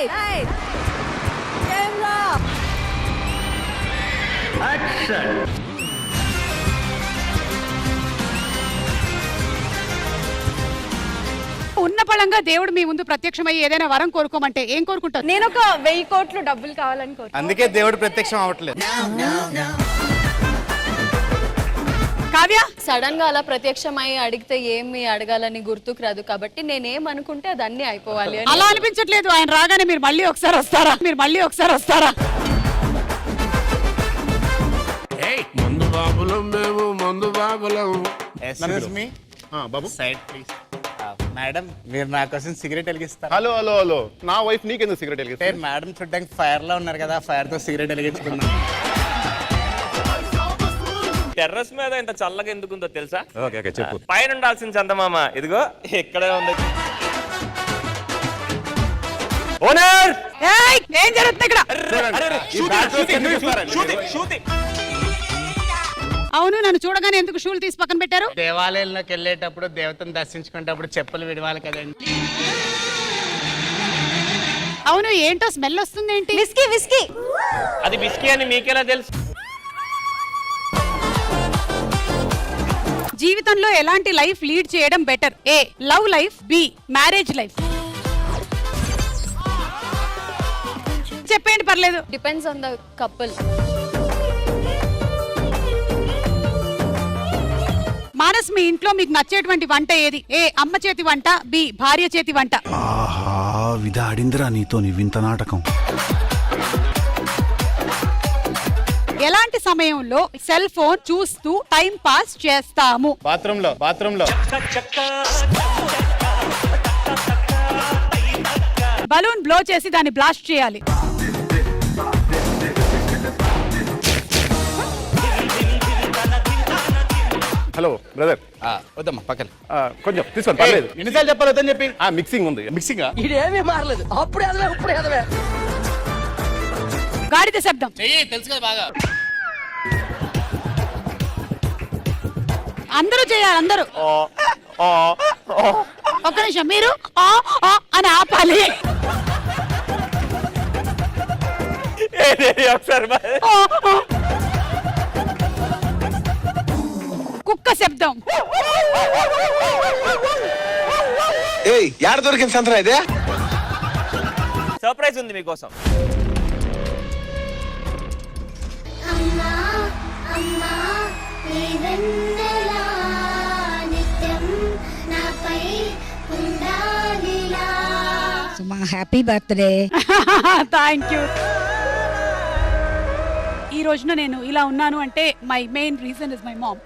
ఉన్న పళంగా దేవుడు మీ ముందు ప్రత్యక్షమై ఏదైనా వరం కోరుకోమంటే ఏం కోరుకుంటారు? నేను ఒక 1000 కోట్లు డబ్బులు కావాలని కోరుకుంటాను. అందుకే దేవుడు ప్రత్యక్షం అవ్వట్లేదు. కావ్య సడన్ గా అలా ప్రత్యక్షమై అడిగితే ఏమి అడగాలని గుర్తుకు రాదు కాబట్టి నేనేమనుకుంటే అది అన్ని అయిపోవాలి అని. అలా అనిపించట్లేదు. ఆయన రాగానే మీరు మళ్ళీ ఒకసారి వస్తారా? మందు బాబులం మేము మందు బాబులం. ఎక్స్క్యూజ్ మీ బాబు సైడ్ ప్లీజ్. మేడం మీరు నా కోసం సిగరెట్ వెలిగిస్తారు? హలో హలో హలో నా వైఫ్ నీకెందుకు సిగరెట్ అంటే వెలిగిస్తారు? మేడం చూడడానికి ఫైర్ లో ఉన్నారు కదా, ఫైర్ తో సిగరెట్ వెలిగించుకున్నాం. టెర్రస్ మీద ఇంత చల్లగా ఎందుకుందో తెలుసా? ఓకే ఓకే చెప్పు. పైన ఉండాల్సిన చందమామ ఇదిగో ఇక్కడే ఉంది. ఓనర్ ఏం జరుగుతుంది ఇక్కడ? అవును, నన్ను చూడగానే ఎందుకు షూలు తీసి పక్కన పెట్టారు? దేవాలయంలోకి వెళ్ళేటప్పుడు దేవతను దర్శించుకునేటప్పుడు చెప్పులు విడవాలి కదండి. అవును, ఏంటో స్మెల్ వస్తుంది ఏంటి? విస్కీ అది బిస్కీ అని మీకెలా తెలుసు? జీవితంలో ఎలాంటి లైఫ్ లీడ్ చేయడం better? A love life, B marriage life. చెప్పండి, పర్లేదు. Depends on the couple. Manas, మీ ఇంట్లో మీకు నచ్చేటువంటి వంట ఏది? ఏ అమ్మ చేతి వంట, బి భార్య చేతి వంట. ఆహా, విధాడిందిరా నీతో నీ వింత నాటకం. ఎలాంటి సమయంలో సెల్ ఫోన్ చూస్తూ టైం పాస్ చేస్తాము? బాత్రూమ్ లో బలూన్ బ్లో చేసి దాన్ని బ్లాస్ట్ చేయాలి. హలో బ్రదర్, వద్దమ్మా పక్కన కొంచెం తీసుకోండి పర్లేదు. ఎన్నిసార్లు చెప్పాలి వద్దని చెప్పి? మిక్సింగ్ ఉంది. మిక్సింగ్ ఇదేమీ మారలేదు. అప్పుడే అదవే గాడిద శబ్దం. తెలుసు కదా బాగా. అందరూ చేయాలి, అందరూ. ఒక్క నిమిషం, మీరు ఆ ఆ అని ఆపాలి. ఒకసారి ఆ, ఆ. కుక్క శబ్దం. యాడ దొరికింది సంతరా ఇదే? సర్ప్రైజ్ ఉంది మీకోసం. అమ్మా అమ్మా నీవెన్నెలా నిత్యం నాపై ఉండాలిలా. సుమా, హ్యాపీ బర్త్డే. Thank you. ఈ రోజున నేను ఇలా ఉన్నాను అంటే my main reason is my mom.